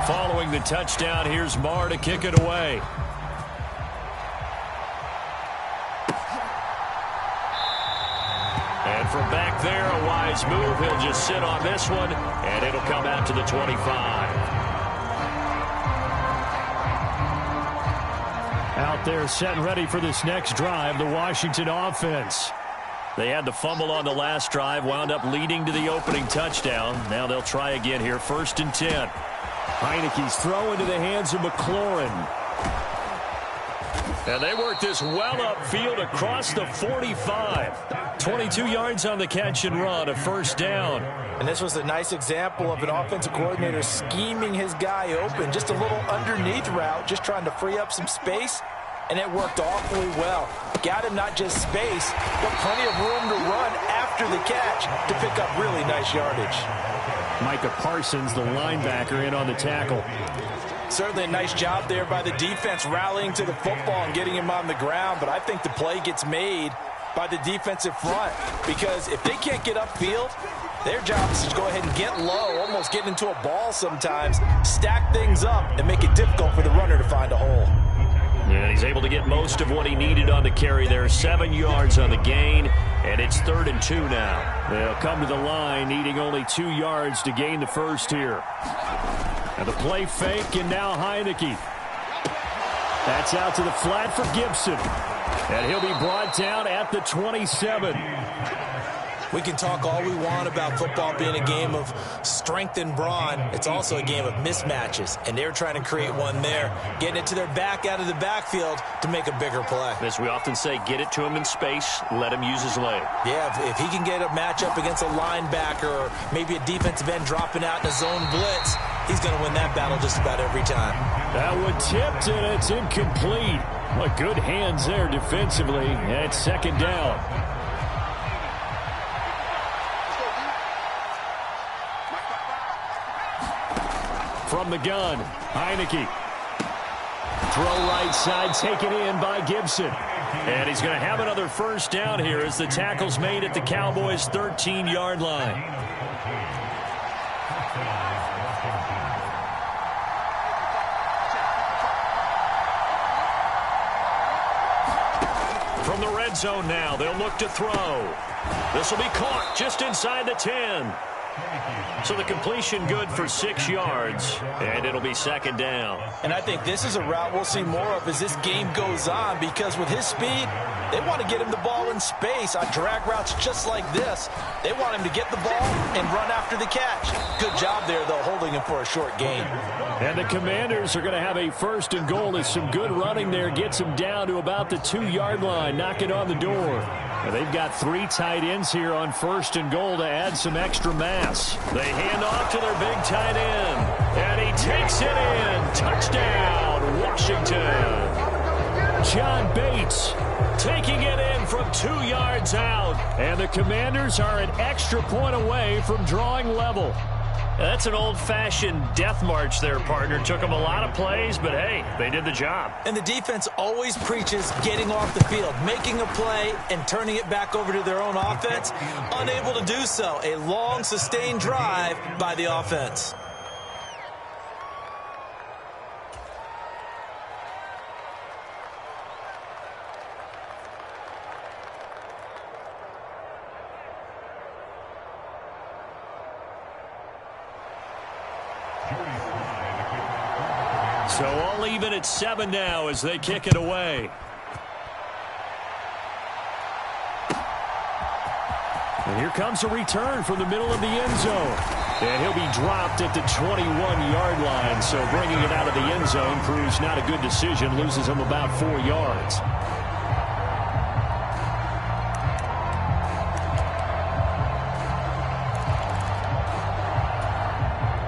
Following the touchdown, here's Marr to kick it away. And from back there, a wise move. He'll just sit on this one, and it'll come out to the 25. Out there set and ready for this next drive, the Washington offense. They had the fumble on the last drive, wound up leading to the opening touchdown. Now they'll try again here, 1st and 10. Heineke's throw into the hands of McLaurin. And they work this well upfield across the 45. 22 yards on the catch and run, a 1st down. And this was a nice example of an offensive coordinator scheming his guy open. Just a little underneath route, just trying to free up some space. And it worked awfully well. Got him not just space, but plenty of room to run after the catch to pick up really nice yardage. Micah Parsons, the linebacker, in on the tackle. Certainly a nice job there by the defense rallying to the football and getting him on the ground. But I think the play gets made by the defensive front, because if they can't get upfield, their job is to go ahead and get low, almost get into a ball sometimes, stack things up, and make it difficult for the runner to find a hole. And he's able to get most of what he needed on the carry there. 7 yards on the gain, and it's 3rd and 2 now. They'll come to the line, needing only 2 yards to gain the first here. And the play fake, and now Heineke. That's out to the flat for Gibson. And he'll be brought down at the 27. We can talk all we want about football being a game of strength and brawn. It's also a game of mismatches, and they're trying to create one there, getting it to their back out of the backfield to make a bigger play. As we often say, get it to him in space, let him use his leg. Yeah, if he can get a matchup against a linebacker or maybe a defensive end dropping out in a zone blitz, he's going to win that battle just about every time. That one tipped, and it's incomplete. What good hands there defensively, and it's 2nd down. From the gun, Heineke. Throw right side, taken in by Gibson. And he's going to have another 1st down here as the tackle's made at the Cowboys' 13-yard line. From the red zone now, they'll look to throw. This will be caught just inside the 10. So the completion good for 6 yards, and it'll be 2nd down. And I think this is a route we'll see more of as this game goes on, because with his speed, they want to get him the ball in space on drag routes just like this. They want him to get the ball and run after the catch. Good job there, though, holding him for a short gain. And the Commanders are going to have a 1st and goal as some good running there gets him down to about the 2-yard line, knocking on the door. And they've got 3 tight ends here on 1st and goal to add some extra mass. They hand off to their big tight end, and he takes it in. Touchdown, Washington. John Bates taking it in from 2 yards out, and the Commanders are an extra point away from drawing level. That's an old-fashioned death march there, partner. Took them a lot of plays, but hey, they did the job. And the defense always preaches getting off the field, making a play, and turning it back over to their own offense. Unable to do so. A long, sustained drive by the offense. So all even at 7 now as they kick it away. And here comes a return from the middle of the end zone. And he'll be dropped at the 21-yard line. So bringing it out of the end zone proves not a good decision. Loses him about 4 yards.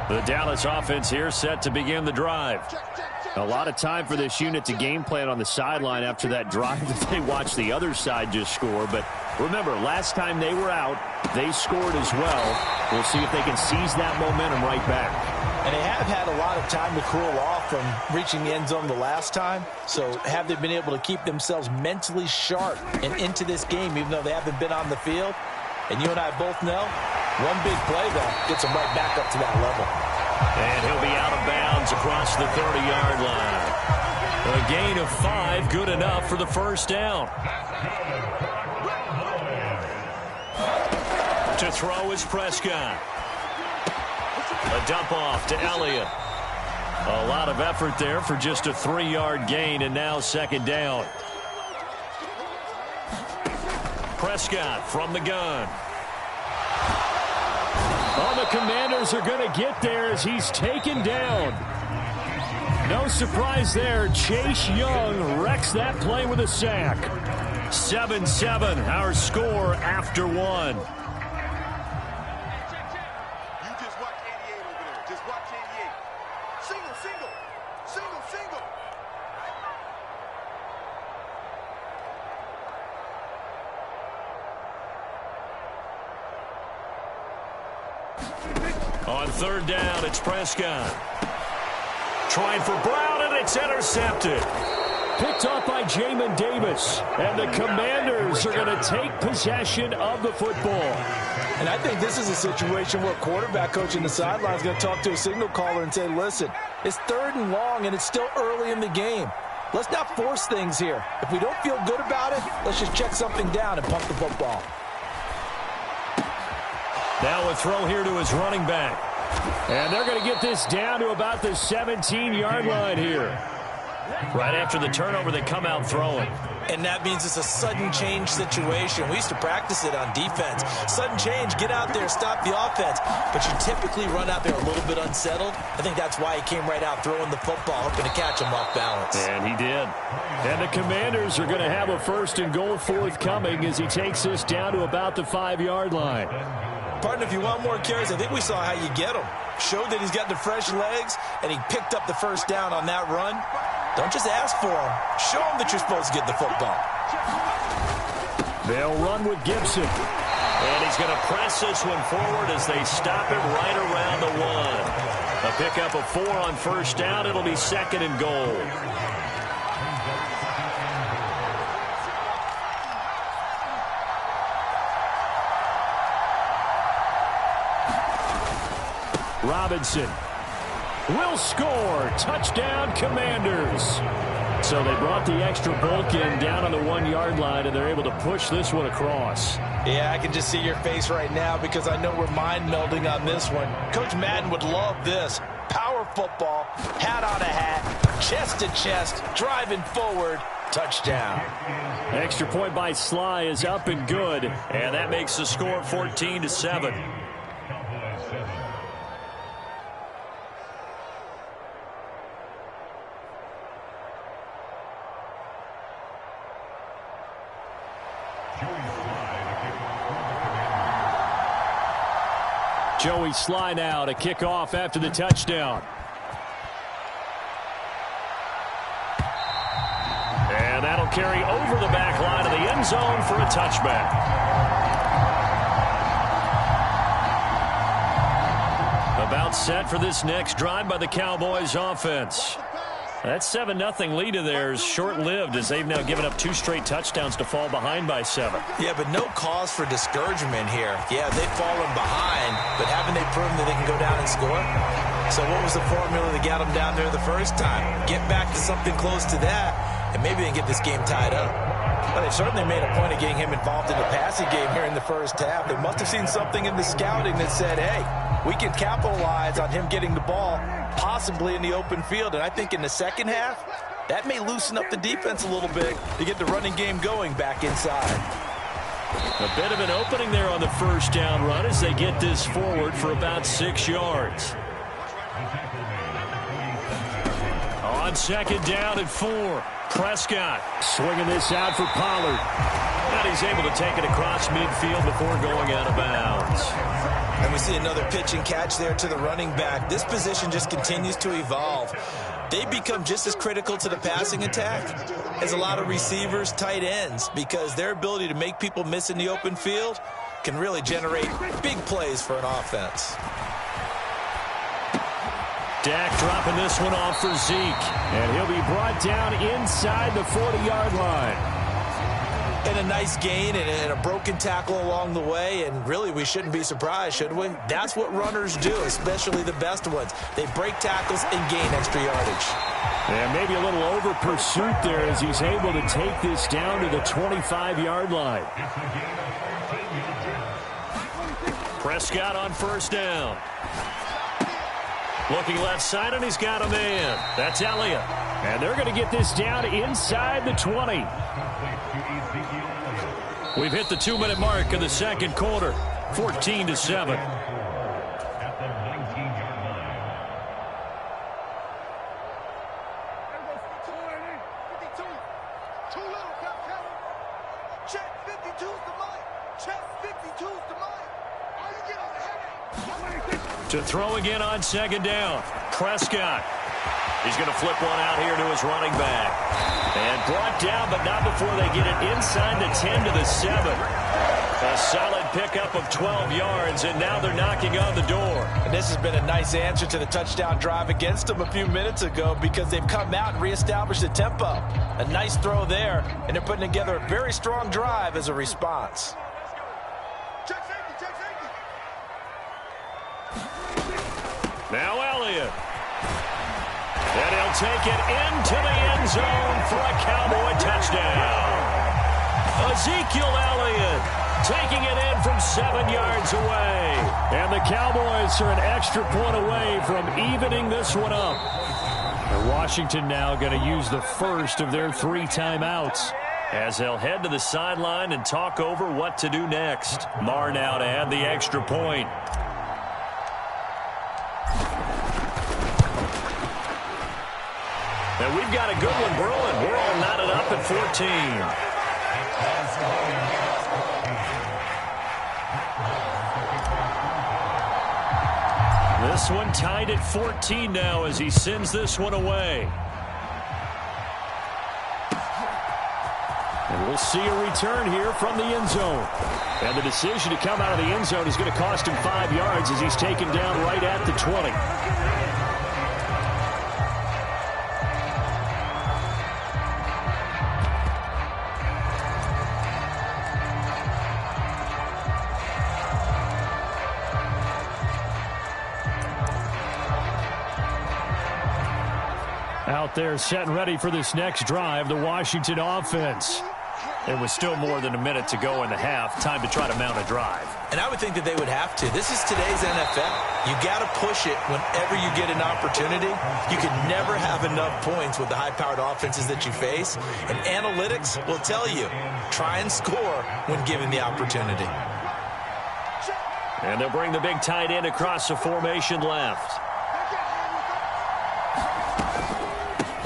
The Dallas offense here set to begin the drive. A lot of time for this unit to game plan on the sideline after that drive that they watched the other side just score. But remember, last time they were out, they scored as well. We'll see if they can seize that momentum right back. And they have had a lot of time to cool off from reaching the end zone the last time. So have they been able to keep themselves mentally sharp and into this game, even though they haven't been on the field? And you and I both know, one big play, though, gets them right back up to that level. And he'll be out of bounds the 30-yard line. A gain of 5, good enough for the first down. To throw is Prescott. A dump off to Elliott. A lot of effort there for just a 3-yard gain, and now second down. Prescott from the gun. Oh, the Commanders are going to get there as he's taken down. No surprise there. Chase Young wrecks that play with a sack. 7-7, our score after one. On third down, it's Prescott. Trying for Brown, and it's intercepted. Picked off by Jamin Davis. And the Commanders are going to take possession of the football. And I think this is a situation where a quarterback coach in the sideline is going to talk to a signal caller and say, listen, it's 3rd and long, and it's still early in the game. Let's not force things here. If we don't feel good about it, let's just check something down and pump the football. Now a throw here to his running back. And they're going to get this down to about the 17-yard line here. Right after the turnover, they come out throwing. And that means it's a sudden change situation. We used to practice it on defense. Sudden change, get out there, stop the offense. But you typically run out there a little bit unsettled. I think that's why he came right out throwing the football, hoping to catch him off balance. And he did. And the Commanders are going to have a 1st and goal forthcoming as he takes this down to about the 5-yard line. Partner, if you want more carries, I think we saw how you get him. Showed that he's got the fresh legs, and he picked up the first down on that run. Don't just ask for him. Show him that you're supposed to get the football. They'll run with Gibson. And he's going to press this one forward as they stop it right around the 1. A pickup of 4 on first down. It'll be 2nd and goal. Robinson will score. Touchdown, Commanders. So they brought the extra bulk in down on the 1-yard line, and they're able to push this one across. Yeah, I can just see your face right now because I know we're mind melding on this one. Coach Madden would love this. Power football, hat on a hat, chest to chest, driving forward, touchdown. Extra point by Sly is up and good, and that makes the score 14-7. Joey Sly now to kick off after the touchdown. And that'll carry over the back line of the end zone for a touchback. About set for this next drive by the Cowboys offense. That 7-0 lead of theirs short-lived as they've now given up 2 straight touchdowns to fall behind by 7. Yeah, but no cause for discouragement here. Yeah, they've fallen behind, but haven't they proven that they can go down and score? So what was the formula that got them down there the first time? Get back to something close to that, and maybe they can get this game tied up. But they certainly made a point of getting him involved in the passing game here in the first half. They must have seen something in the scouting that said, hey, we can capitalize on him getting the ball possibly in the open field. And I think in the second half, that may loosen up the defense a little bit to get the running game going back inside. A bit of an opening there on the first down run as they get this forward for about 6 yards. On second down and 4. Prescott swinging this out for Pollard. And he's able to take it across midfield before going out of bounds. And we see another pitch and catch there to the running back. This position just continues to evolve. They become just as critical to the passing attack as a lot of receivers, tight ends, because their ability to make people miss in the open field can really generate big plays for an offense. Dak dropping this one off for Zeke. And he'll be brought down inside the 40-yard line. And a nice gain and a broken tackle along the way, and really we shouldn't be surprised, should we? That's what runners do, especially the best ones. They break tackles and gain extra yardage. And maybe a little over pursuit there as he's able to take this down to the 25-yard line. Prescott on first down. Looking left side, and he's got a man. That's Elliott. And they're going to get this down inside the 20. We've hit the 2-minute mark of the second quarter, 14-7. To throw again on second down. Prescott. He's going to flip one out here to his running back. And brought down, but not before they get it inside the 10 to the 7. A solid pickup of 12 yards, and now they're knocking on the door. And this has been a nice answer to the touchdown drive against them a few minutes ago because they've come out and reestablished the tempo. A nice throw there, and they're putting together a very strong drive as a response. Now Elliott. And he'll take it into the end zone for a Cowboy touchdown. Ezekiel Elliott taking it in from 7 yards away. And the Cowboys are an extra point away from evening this one up. And Washington now going to use the first of their 3 timeouts as they'll head to the sideline and talk over what to do next. Marr now to add the extra point. And we've got a good one brewing. We're all knotted up at 14. This one tied at 14 now as he sends this one away. And we'll see a return here from the end zone. And the decision to come out of the end zone is going to cost him 5 yards as he's taken down right at the 20. Out there set and ready for this next drive, the Washington offense. There was still more than a minute to go in the half. Time to try to mount a drive. And I would think that they would have to. This is today's NFL. You got to push it whenever you get an opportunity. You can never have enough points with the high-powered offenses that you face. And analytics will tell you, try and score when given the opportunity. And they'll bring the big tight end across the formation left.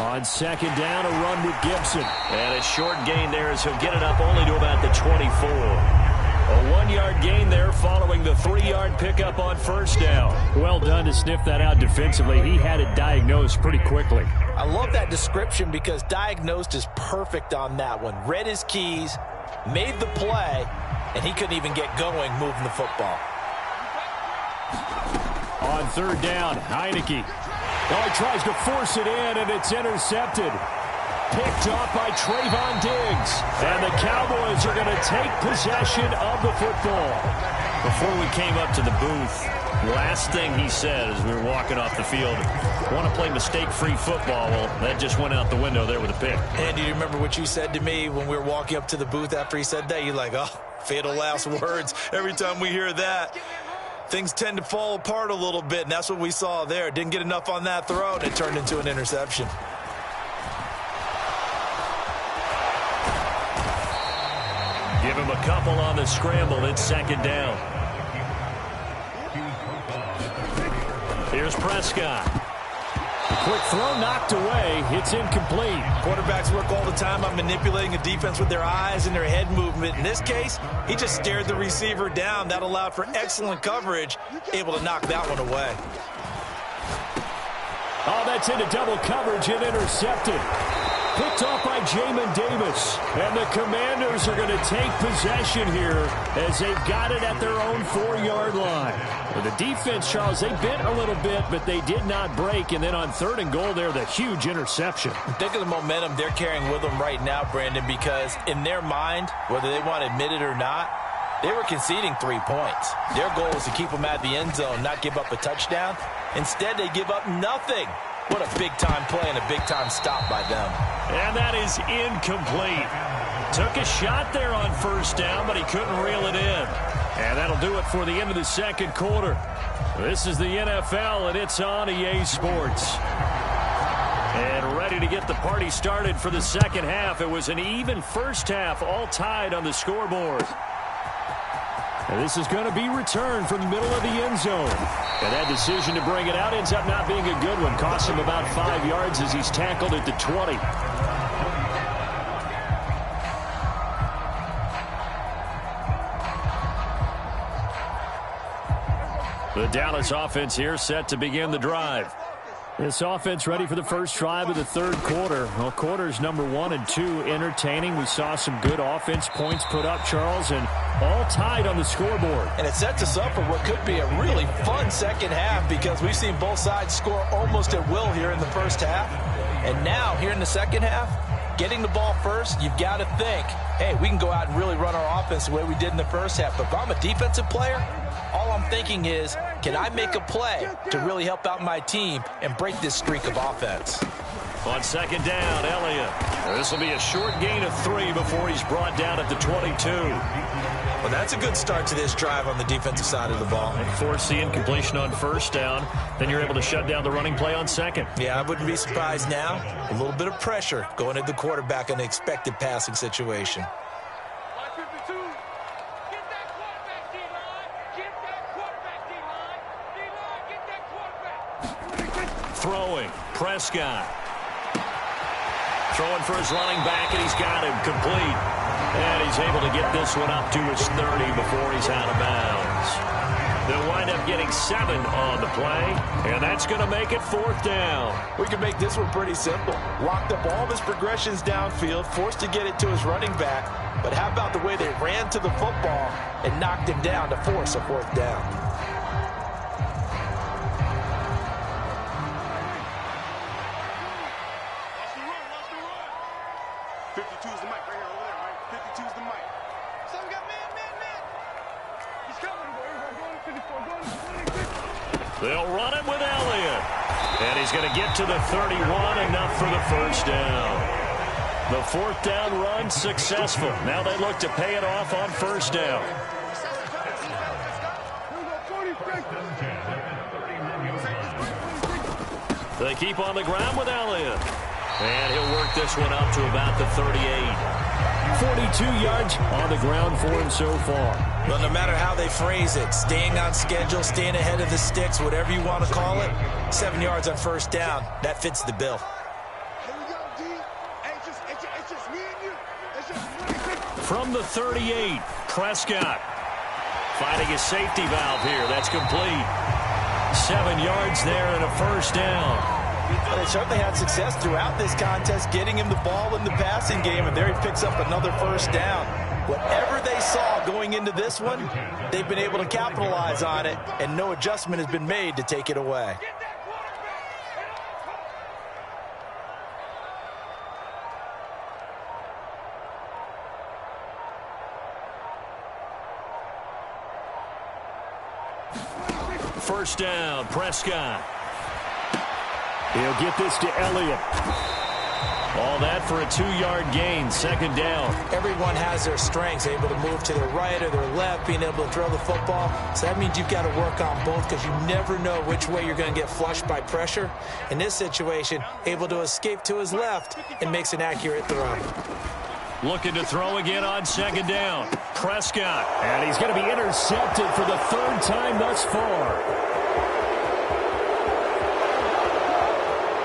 On second down, a run with Gibson. And a short gain there as he'll get it up only to about the 24. A 1-yard gain there following the 3-yard pickup on first down. Well done to sniff that out defensively. He had it diagnosed pretty quickly. I love that description because diagnosed is perfect on that one. Read his keys, made the play, and he couldn't even get going moving the football. On third down, Heineke. Oh, he tries to force it in, and it's intercepted. Picked off by Trayvon Diggs. And the Cowboys are going to take possession of the football. Before we came up to the booth, last thing he said as we were walking off the field, want to play mistake-free football. Well, that just went out the window there with a pick. And do you remember what you said to me when we were walking up to the booth after he said that? You're like, oh, fatal last words. Every time we hear that, things tend to fall apart a little bit, and that's what we saw there. Didn't get enough on that throw, and it turned into an interception. Give him a couple on the scramble. It's second down. Here's Prescott. Quick throw knocked away. It's incomplete. Quarterbacks work all the time on manipulating a defense with their eyes and their head movement. In this case, he just stared the receiver down. That allowed for excellent coverage, able to knock that one away. Oh, that's into double coverage and intercepted. Picked off by Jamin Davis. And the Commanders are going to take possession here as they've got it at their own 4-yard line. Well, the defense, Charles, they bent a little bit, but they did not break. And then on 3rd and goal there, the huge interception. Think of the momentum they're carrying with them right now, Brandon, because in their mind, whether they want to admit it or not, they were conceding 3 points. Their goal was to keep them out of the end zone, not give up a touchdown. Instead, they give up nothing. What a big-time play and a big-time stop by them. And that is incomplete. Took a shot there on 1st down, but he couldn't reel it in. And that'll do it for the end of the 2nd quarter. This is the NFL, and it's on EA Sports. And ready to get the party started for the 2nd half. It was an even 1st half, all tied on the scoreboard. And this is going to be returned from the middle of the end zone. And that decision to bring it out ends up not being a good one. Costs him about 5 yards as he's tackled at the 20. The Dallas offense here set to begin the drive. This offense ready for the first drive of the 3rd quarter. Well, quarters number 1 and 2 entertaining. We saw some good offense points put up, Charles, and all tied on the scoreboard. And it sets us up for what could be a really fun 2nd half because we've seen both sides score almost at will here in the 1st half. And now, here in the 2nd half, getting the ball first, you've got to think, hey, we can go out and really run our offense the way we did in the 1st half. But if I'm a defensive player, all I'm thinking is, can I make a play to really help out my team and break this streak of offense? On 2nd down, Elliott. This will be a short gain of 3 before he's brought down at the 22. Well, that's a good start to this drive on the defensive side of the ball. And force the incompletion on 1st down. Then you're able to shut down the running play on 2nd. Yeah, I wouldn't be surprised now. A little bit of pressure going at the quarterback in an expected passing situation. Throwing, Prescott. Throwing for his running back, and he's got him complete. And he's able to get this one up to his 30 before he's out of bounds. They'll wind up getting 7 on the play, and that's going to make it 4th down. We can make this one pretty simple. Locked up all of his progressions downfield, forced to get it to his running back. But how about the way they ran to the football and knocked him down to force a 4th down? They'll run it with Elliott. And he's going to get to the 31, enough for the 1st down. The 4th down run successful. Now they look to pay it off on 1st down. They keep on the ground with Elliott. And he'll work this one up to about the 38. 42 yards on the ground for him so far. Well, no matter how they phrase it, staying on schedule, staying ahead of the sticks, whatever you want to call it, 7 yards on 1st down, that fits the bill. From the 38, Prescott finding a safety valve here. That's complete. 7 yards there and a 1st down. Well, they certainly had success throughout this contest, getting him the ball in the passing game, and there he picks up another 1st down. Whatever they saw going into this one, they've been able to capitalize on it, and no adjustment has been made to take it away. First down, Prescott. He'll get this to Elliott. All that for a 2-yard gain, 2nd down. Everyone has their strengths, able to move to their right or their left, being able to throw the football. So that means you've got to work on both because you never know which way you're going to get flushed by pressure. In this situation, able to escape to his left and makes an accurate throw. Looking to throw again on 2nd down. Prescott. And he's going to be intercepted for the 3rd time thus far.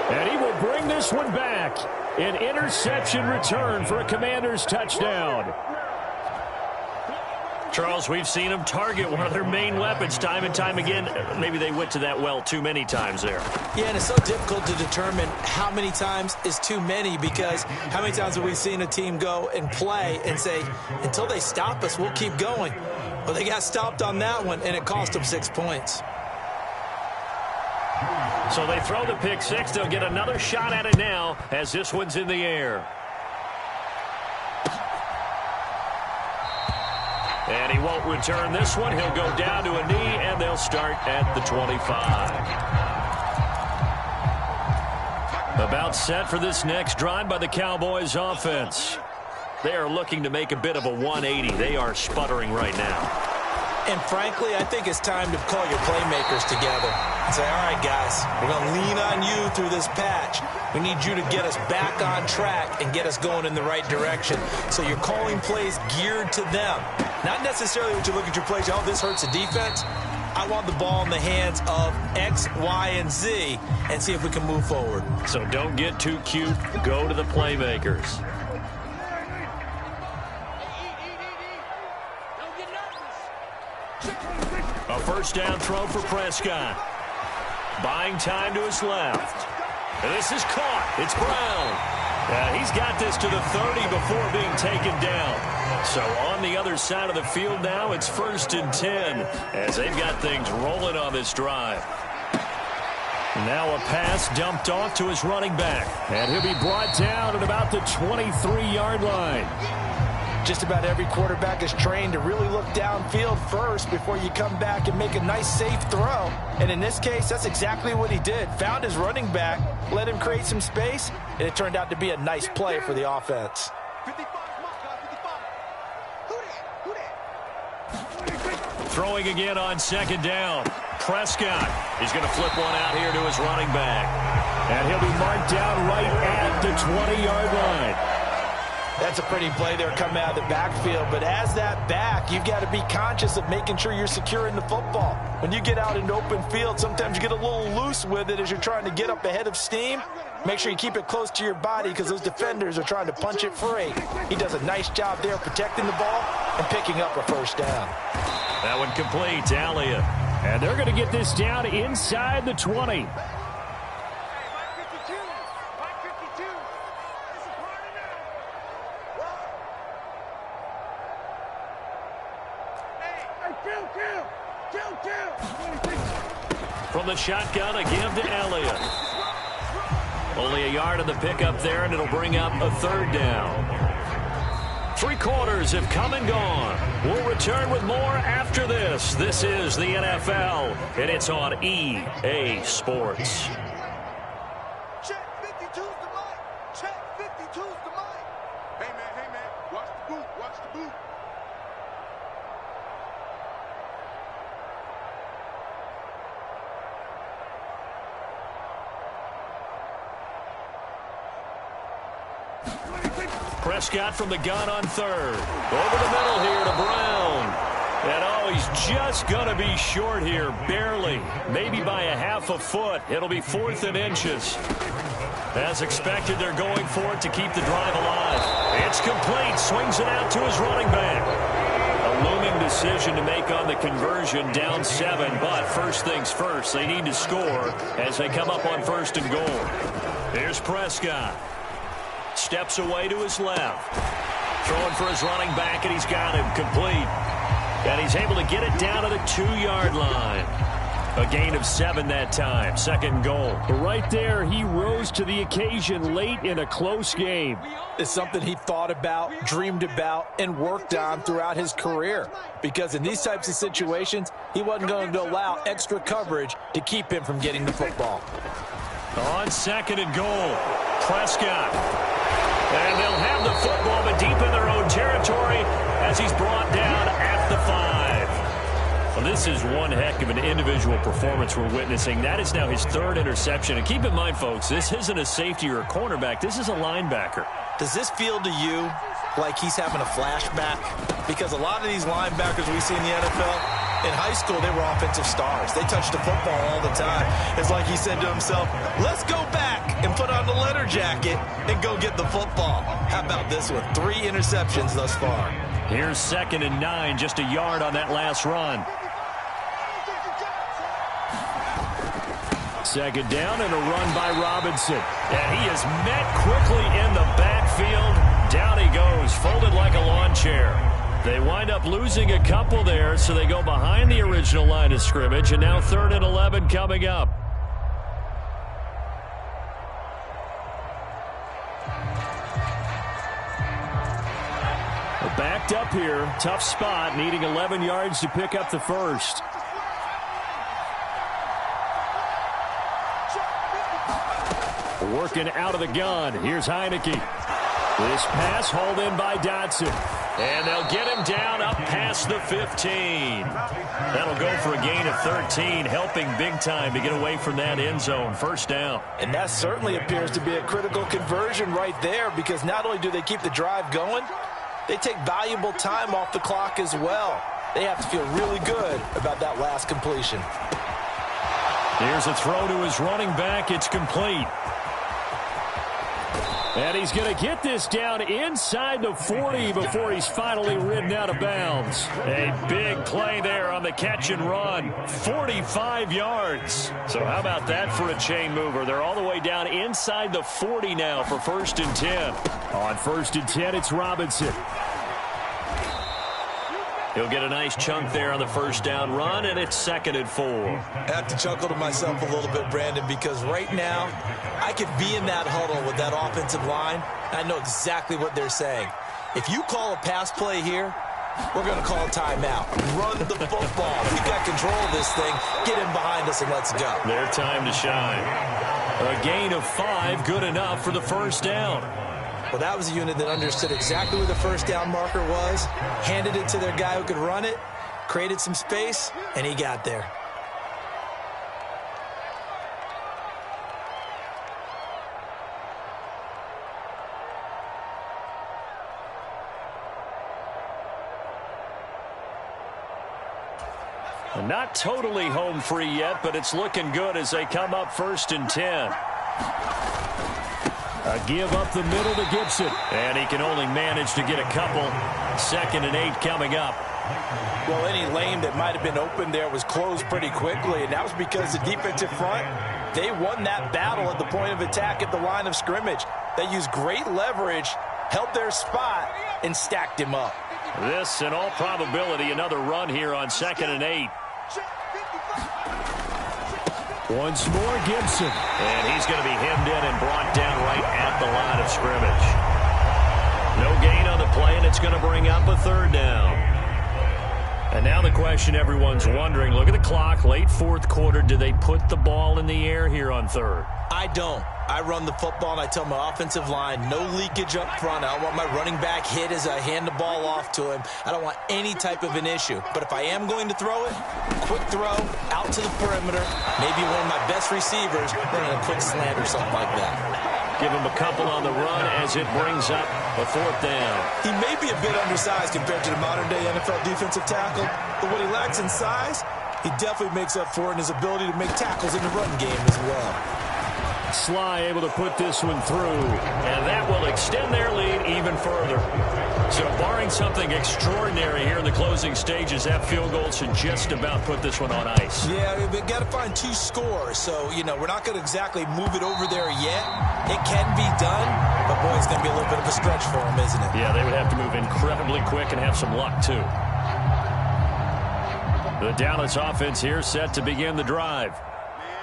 And he will bring this one back. An interception return for a Commanders touchdown. Charles, we've seen them target one of their main weapons time and time again. Maybe they went to that well too many times there. Yeah, and it's so difficult to determine how many times is too many, because how many times have we seen a team go and play and say, until they stop us, we'll keep going. Well, they got stopped on that one, and it cost them 6 points. So they throw the pick six. They'll get another shot at it now as this one's in the air. And he won't return this one. He'll go down to a knee, and they'll start at the 25. About set for this next drive by the Cowboys offense. They are looking to make a bit of a 180. They are sputtering right now. And frankly, I think it's time to call your playmakers together and say, all right, guys, we're going to lean on you through this patch. We need you to get us back on track and get us going in the right direction. So you're calling plays geared to them. Not necessarily what you look at your plays, oh, this hurts the defense. I want the ball in the hands of X, Y, and Z and see if we can move forward. So don't get too cute. Go to the playmakers. A first down throw for Prescott. Buying time to his left. And this is caught. It's Brown. He's got this to the 30 before being taken down. So on the other side of the field now, it's 1st and 10 as they've got things rolling on this drive. Now a pass dumped off to his running back. And he'll be brought down at about the 23-yard line. Just about every quarterback is trained to really look downfield first before you come back and make a nice, safe throw. And in this case, that's exactly what he did. Found his running back, let him create some space, and it turned out to be a nice play for the offense. Throwing again on 2nd down. Prescott. He's going to flip one out here to his running back. And he'll be marked down right at the 20-yard line. That's a pretty play there coming out of the backfield. But as that back, you've got to be conscious of making sure you're securing the football. When you get out in open field, sometimes you get a little loose with it as you're trying to get up ahead of steam. Make sure you keep it close to your body because those defenders are trying to punch it free. He does a nice job there protecting the ball and picking up a first down. That one complete to Elliott. And they're going to get this down inside the 20. From the shotgun, a give to Elliott. Only a yard of the pickup there, and it'll bring up a 3rd down. 3 quarters have come and gone. We'll return with more after this. This is the NFL, and it's on EA Sports. Check 52's the mic. Check 52's the mic. Hey, man, watch the boot, watch the boot. Prescott from the gun on 3rd. Over the middle here to Brown. And oh, he's just going to be short here, barely. Maybe by a half a foot. It'll be 4th and inches. As expected, they're going for it to keep the drive alive. It's complete. Swings it out to his running back. A looming decision to make on the conversion, down 7. But first things first, they need to score as they come up on 1st and goal. Here's Prescott. Steps away to his left. Throwing for his running back, and he's got him complete. And he's able to get it down to the 2-yard line. A gain of 7 that time. 2nd goal. Right there, he rose to the occasion late in a close game. It's something he thought about, dreamed about, and worked on throughout his career. Because in these types of situations, he wasn't going to allow extra coverage to keep him from getting the football. On 2nd and goal, Prescott. And they'll have the football, but deep in their own territory as he's brought down at the 5. Well, this is one heck of an individual performance we're witnessing. That is now his 3rd interception. And keep in mind, folks, this isn't a safety or a cornerback. This is a linebacker. Does this feel to you like he's having a flashback? Because a lot of these linebackers we see in the NFL, in high school, they were offensive stars. They touched the football all the time. It's like he said to himself, let's go back and put on the letter jacket and go get the football. How about this one? 3 interceptions thus far. Here's 2nd and 9, just a yard on that last run. 2nd down and a run by Robinson. And he is met quickly in the backfield. Down he goes, folded like a lawn chair. They wind up losing a couple there, so they go behind the original line of scrimmage, and now 3rd and 11 coming up. Backed up here, tough spot, needing 11 yards to pick up the first. Working out of the gun. Here's Heineke. This pass hauled in by Dotson. And they'll get him down up past the 15. That'll go for a gain of 13, helping big time to get away from that end zone. 1st down. And that certainly appears to be a critical conversion right there, because not only do they keep the drive going, they take valuable time off the clock as well. They have to feel really good about that last completion. Here's a throw to his running back. It's complete. And he's going to get this down inside the 40 before he's finally ridden out of bounds. A big play there on the catch and run. 45 yards. So how about that for a chain mover? They're all the way down inside the 40 now for 1st and 10. On 1st and 10, it's Robinson. He'll get a nice chunk there on the 1st down run, and it's 2nd and 4. I have to chuckle to myself a little bit, Brandon, because right now I could be in that huddle with that offensive line. I know exactly what they're saying. If you call a pass play here, we're going to call a timeout. Run the football. We've got control of this thing. Get him behind us and let's go. Their time to shine. A gain of 5, good enough for the 1st down. Well, that was a unit that understood exactly where the 1st down marker was, handed it to their guy who could run it, created some space, and he got there. Not totally home free yet, but it's looking good as they come up 1st and 10. A give up the middle to Gibson. And he can only manage to get a couple. 2nd and 8 coming up. Well, any lane that might have been open there was closed pretty quickly, and that was because the defensive front, they won that battle at the point of attack at the line of scrimmage. They used great leverage, held their spot, and stacked him up. This, in all probability, another run here on 2nd and 8. Once more, Gibson. And he's going to be hemmed in and brought down right at the line of scrimmage. No gain on the play, and it's going to bring up a 3rd down. And now the question everyone's wondering, look at the clock, late 4th quarter. Do they put the ball in the air here on 3rd? I don't. I run the football, and I tell my offensive line, no leakage up front. I don't want my running back hit as I hand the ball off to him. I don't want any type of an issue. But if I am going to throw it, quick throw, out to the perimeter, maybe one of my best receivers running a quick slant or something like that. Give him a couple on the run as it brings up a 4th down. He may be a bit undersized compared to the modern-day NFL defensive tackle, but what he lacks in size, he definitely makes up for it in his ability to make tackles in the run game as well. Sly able to put this one through, and that will extend their lead even further. So barring something extraordinary here in the closing stages, that field goal should just about put this one on ice. Yeah, we've got to find 2 scores, so, you know, we're not going to exactly move it over there yet. It can be done, but, boy, it's going to be a little bit of a stretch for them, isn't it? Yeah, they would have to move incredibly quick and have some luck, too. The Dallas offense here set to begin the drive.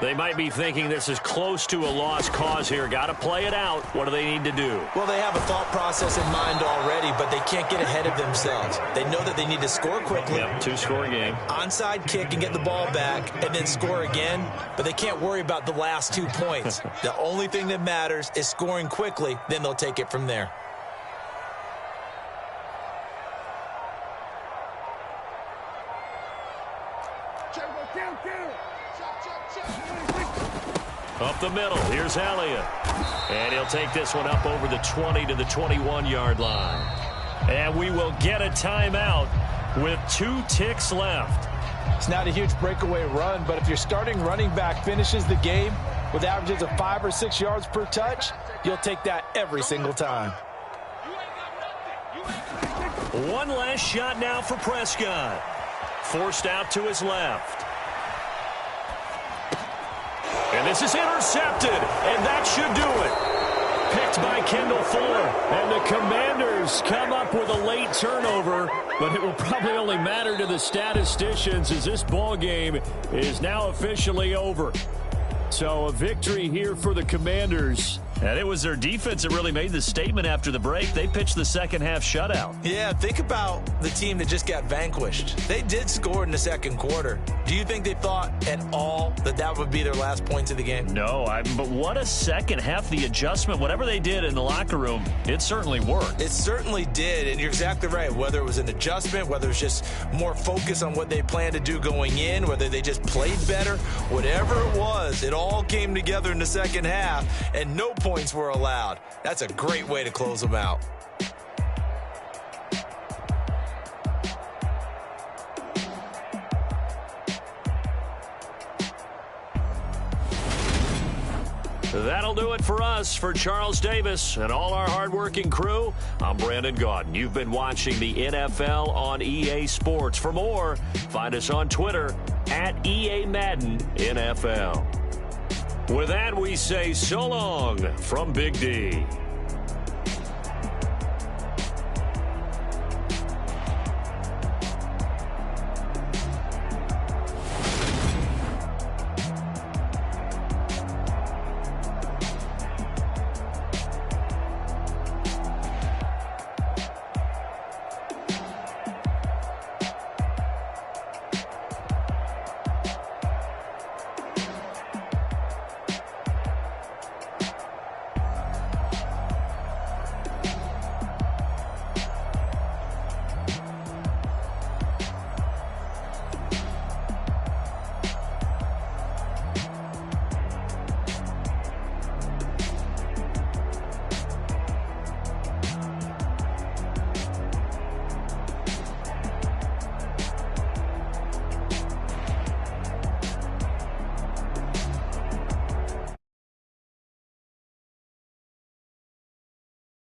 They might be thinking this is close to a lost cause here. Got to play it out. What do they need to do? Well, they have a thought process in mind already, but they can't get ahead of themselves. They know that they need to score quickly. Yep, 2-score game. Onside kick and get the ball back and then score again, but they can't worry about the last 2 points. The only thing that matters is scoring quickly, then they'll take it from there. Up the middle, here's Elliott. And he'll take this one up over the 20 to the 21-yard line. And we will get a timeout with 2 ticks left. It's not a huge breakaway run, but if your starting running back finishes the game with averages of 5 or 6 yards per touch, you'll take that every single time. You ain't got nothing. One last shot now for Prescott. Forced out to his left. And this is intercepted, and that should do it. Picked by Kendall Fuller. And the Commanders come up with a late turnover, but it will probably only matter to the statisticians as this ball game is now officially over. So a victory here for the Commanders. And it was their defense that really made the statement after the break. They pitched the second half shutout. Yeah, think about the team that just got vanquished. They did score in the second quarter. Do you think they thought at all that that would be their last points of the game? No, but what a second half. The adjustment, whatever they did in the locker room, it certainly worked. It certainly did, and you're exactly right. Whether it was an adjustment, whether it was just more focus on what they planned to do going in, whether they just played better, whatever it was, it all came together in the second half, and no points were allowed. That's a great way to close them out. That'll do it for us. For Charles Davis and all our hardworking crew, I'm Brandon Gaudin. You've been watching the NFL on EA Sports. For more, find us on Twitter at EA Madden NFL. With that, we say so long from Big D.